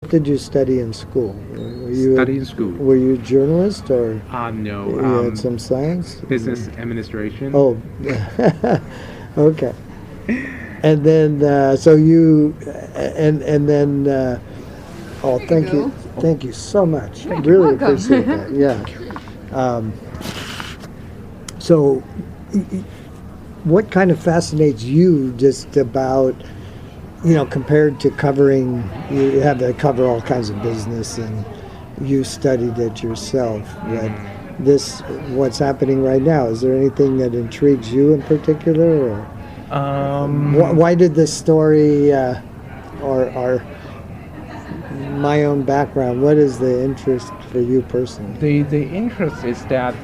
What did you study in school? Study in school. Were you a journalist or No, you had some science? business administration. Oh, okay. And then so you and then oh, thank you so much. Really appreciate that. Yeah. Um, so, what kind of fascinates you just about, compared to covering, you have to cover all kinds of business and you studied it yourself, but what's happening right now, is there anything that intrigues you in particular? Or why did this story, or my own background, what is the interest for you personally? The interest is that,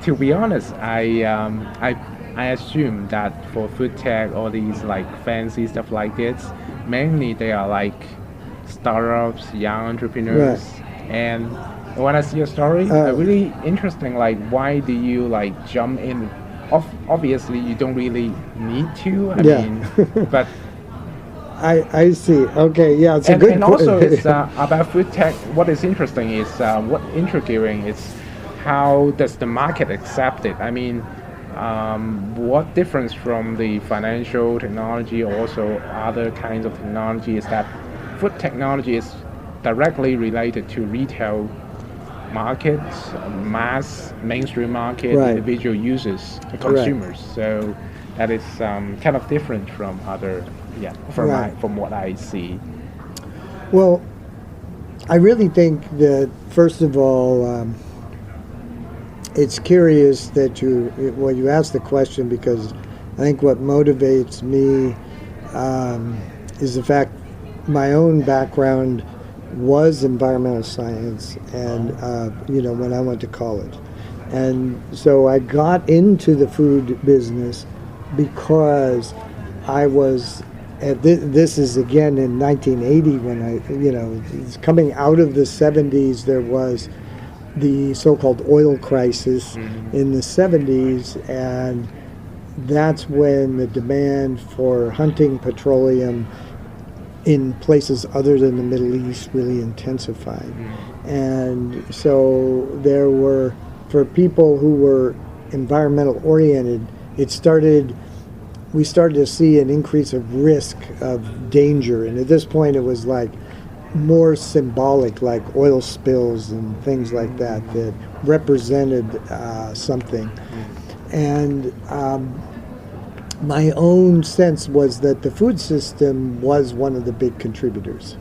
to be honest, I assume that for food tech, all these like fancy stuff like this, mainly they are like startups, young entrepreneurs, Right. and when I see a story, really interesting. Like, why do you like jump in? Obviously, you don't really need to. I Yeah. mean, but I see. Okay, yeah, it's a good and also it's point. about food tech. What is interesting is what intriguing is how does the market accept it? I mean, what difference from the financial technology or also other kinds of technology is that food technology is directly related to retail markets, mainstream market, Right. individual users, Correct. consumers. So that is kind of different from other, yeah, Right. from what I see. Well, I really think that first of all, it's curious that you asked the question, because I think what motivates me is the fact my own background was environmental science, and when I went to college, and so I got into the food business because I was. This is again in 1980 when it's coming out of the 70s. There was the so-called oil crisis in the 70s, and that's when the demand for hunting petroleum in places other than the Middle East really intensified. And so there were, for people who were environmental oriented, we started to see an increase of risk, of danger. And at this point it was like more symbolic, like oil spills and things like that, that represented something. And my own sense was that the food system was one of the big contributors.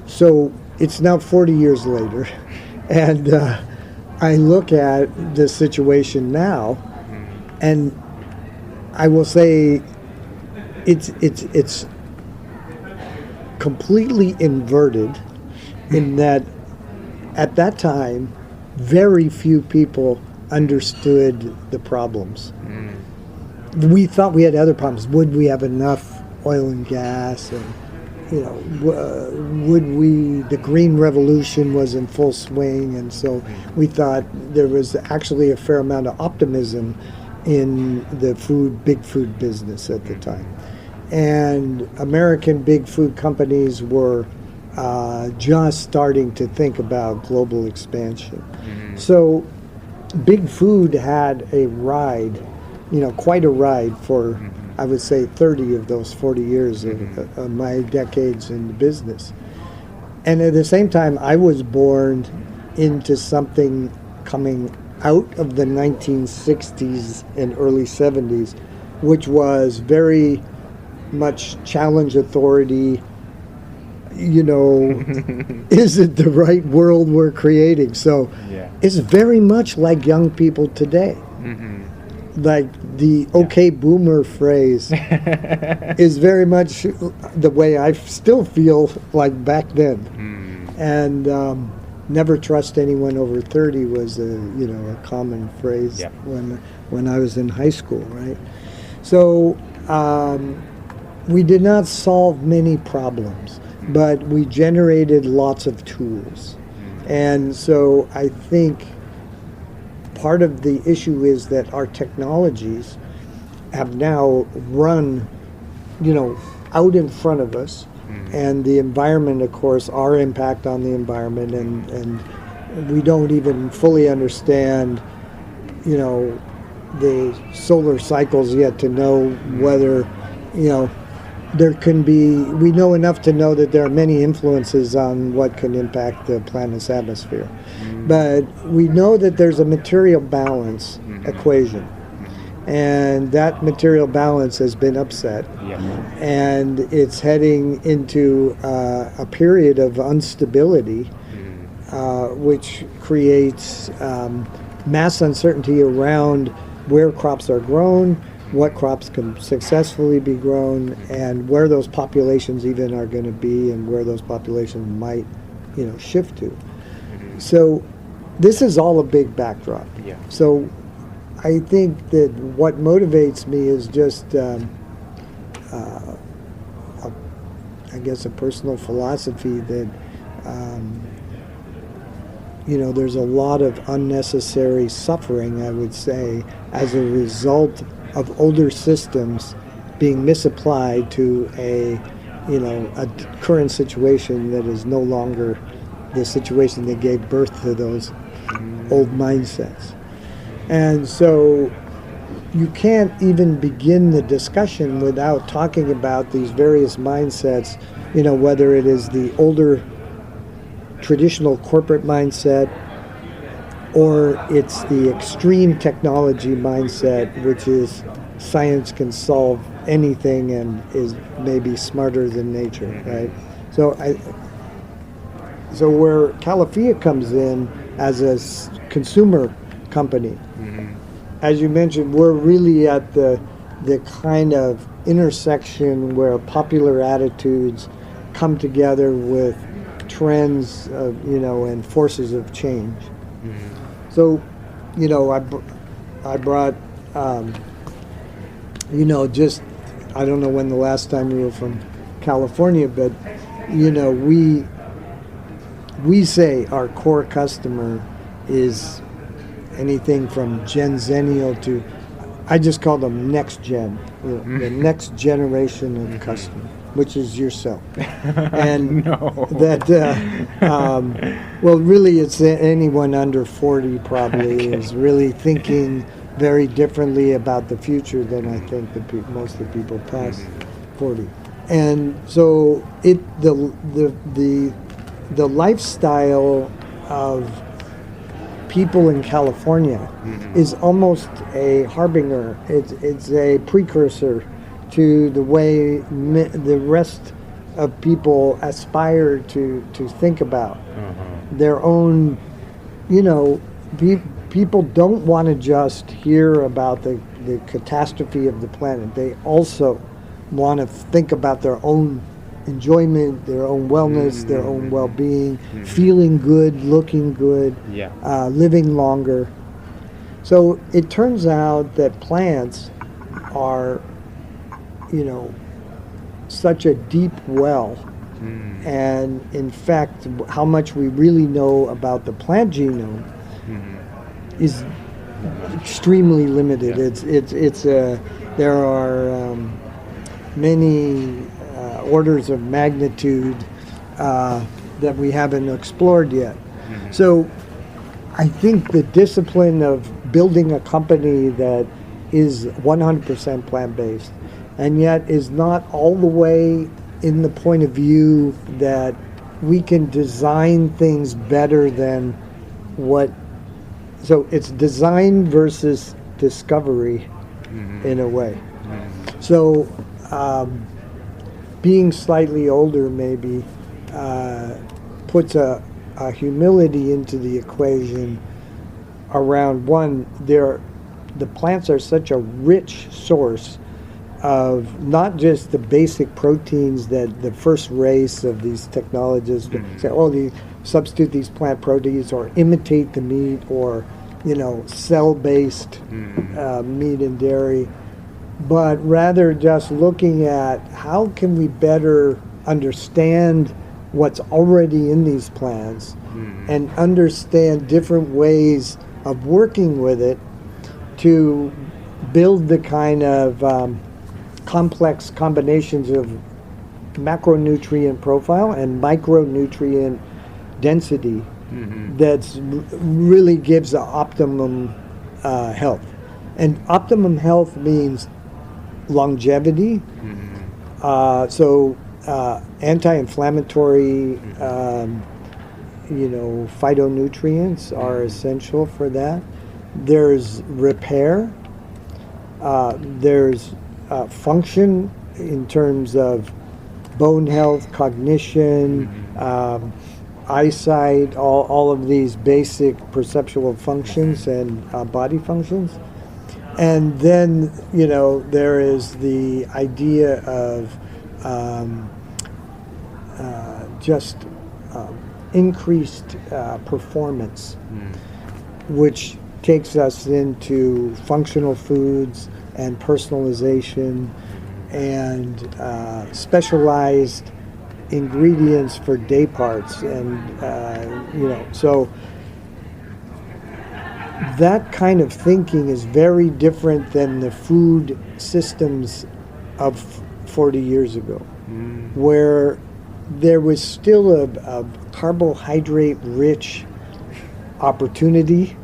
So it's now 40 years later, and I look at the situation now, and I will say it's completely inverted, in that at that time very few people understood the problems. We thought we had other problems. Would we have enough oil and gas? And would we? The Green Revolution was in full swing, and so we thought there was actually a fair amount of optimism in the big food business at the time. And American big food companies were just starting to think about global expansion. So big food had a ride, quite a ride for, I would say, 30 of those 40 years of my decades in the business. And at the same time, I was born into something coming out of the 1960s and early 70s, which was very much challenge authority. Is it the right world we're creating? So Yeah. it's very much like young people today. Like the "okay boomer" phrase is very much the way I still feel like back then. And never trust anyone over 30 was a common phrase Yep. when I was in high school, right? So we did not solve many problems, but we generated lots of tools. And so I think part of the issue is that our technologies have now run, out in front of us, and the environment, of course, our impact on the environment, and we don't even fully understand, the solar cycles yet to know whether, there can be, we know enough to know that there are many influences on what can impact the planet's atmosphere. But we know that there's a material balance equation. And that material balance has been upset. Yeah. And it's heading into a period of instability, which creates mass uncertainty around where crops are grown, what crops can successfully be grown, and where those populations even are going to be, and where those populations might, shift to. So this is all a big backdrop. Yeah. So I think that what motivates me is just, I guess, a personal philosophy that, there's a lot of unnecessary suffering, I would say, as a result of older systems being misapplied to a current situation that is no longer the situation that gave birth to those old mindsets. And so you can't even begin the discussion without talking about these various mindsets, whether it is the older traditional corporate mindset, or it's the extreme technology mindset, which is science can solve anything and is maybe smarter than nature, right? So where Califia comes in as a consumer company, as you mentioned, we're really at the kind of intersection where popular attitudes come together with trends, and forces of change. So, I brought, just, I don't know when the last time you were from California, but, we say our core customer is anything from Gen Zennial to, I just call them next gen, the next generation of customer, which is yourself. And well, really it's anyone under 40 probably is really thinking very differently about the future than I think most of the people past 40. And so the lifestyle of people in California is almost a harbinger. It's a precursor to the way the rest of people aspire to think about their own. People don't want to just hear about the catastrophe of the planet. They also want to think about their own enjoyment, their own wellness, their own well-being, feeling good, looking good, living longer. So it turns out that plants are, such a deep well. And in fact, how much we really know about the plant genome is extremely limited. There are many orders of magnitude that we haven't explored yet. So I think the discipline of building a company that is 100% plant-based and yet is not all the way in the point of view that we can design things better than what. So it's design versus discovery in a way. So being slightly older maybe puts a humility into the equation around one, the plants are such a rich source of not just the basic proteins that the first race of these technologists say, substitute these plant proteins or imitate the meat or, cell-based meat and dairy, but rather just looking at how can we better understand what's already in these plants and understand different ways of working with it to build the kind of complex combinations of macronutrient profile and micronutrient density that's really gives the optimum health. And optimum health means longevity. So anti-inflammatory, phytonutrients are essential for that. There's repair. There's function in terms of bone health, cognition, eyesight, all of these basic perceptual functions and body functions. And then, there is the idea of just increased performance, which takes us into functional foods and personalization and specialized ingredients for day parts. And, so that kind of thinking is very different than the food systems of 40 years ago, where there was still a carbohydrate-rich opportunity,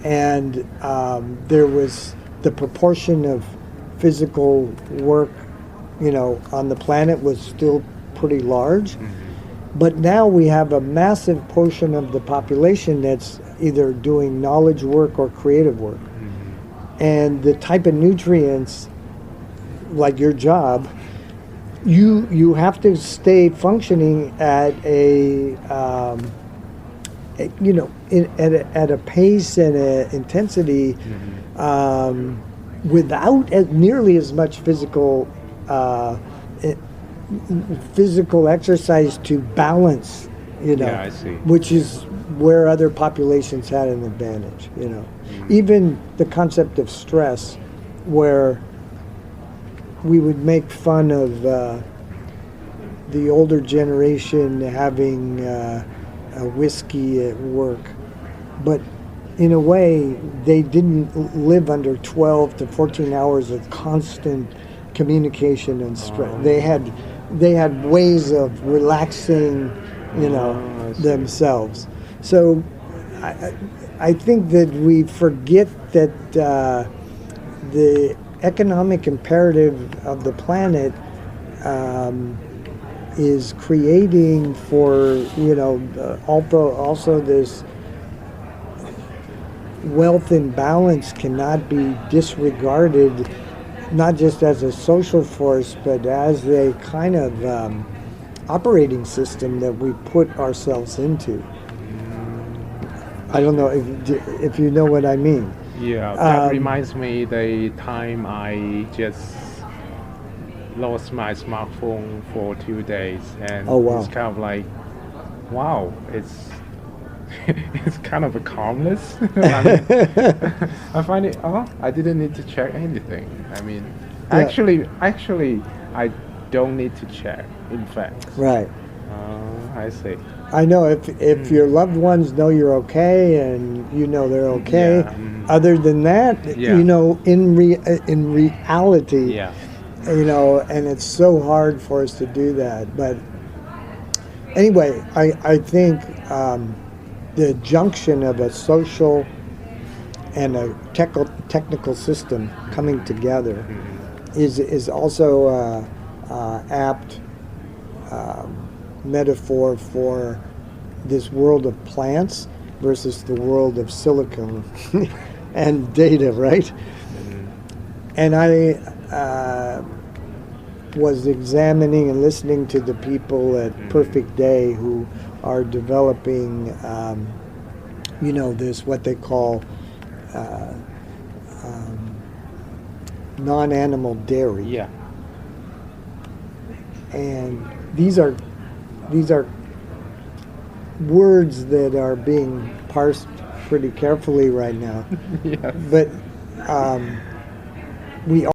and there was the proportion of physical work, on the planet was still pretty large. But now we have a massive portion of the population that's either doing knowledge work or creative work. And the type of nutrients, like your job, you have to stay functioning at at a pace and an intensity without nearly as much physical exercise to balance, I see. which is where other populations had an advantage, Even the concept of stress, where we would make fun of the older generation having a whiskey at work, but in a way they didn't live under 12 to 14 hours of constant communication and stress. They had ways of relaxing, themselves. So I think that we forget that the economic imperative of the planet is creating for, also this wealth imbalance cannot be disregarded, not just as a social force, but as a kind of operating system that we put ourselves into. I don't know if you know what I mean. Yeah, that reminds me the time I just lost my smartphone for 2 days, and Oh, wow. it's kind of like, wow, it's it's kind of a calmness. I find it. I didn't need to check anything. I mean, Yeah. actually, I don't need to check. In fact, Right. I see. I know if your loved ones know you're okay and they're okay. Yeah. Other than that, Yeah. in reality, Yeah. and it's so hard for us to do that. But anyway, I think the junction of a social and a technical system coming together is also apt metaphor for this world of plants versus the world of silicon and data, right? And I was examining and listening to the people at Perfect Day who are developing, this what they call non-animal dairy. Yeah. And these are words that are being parsed pretty carefully right now. Yes. But we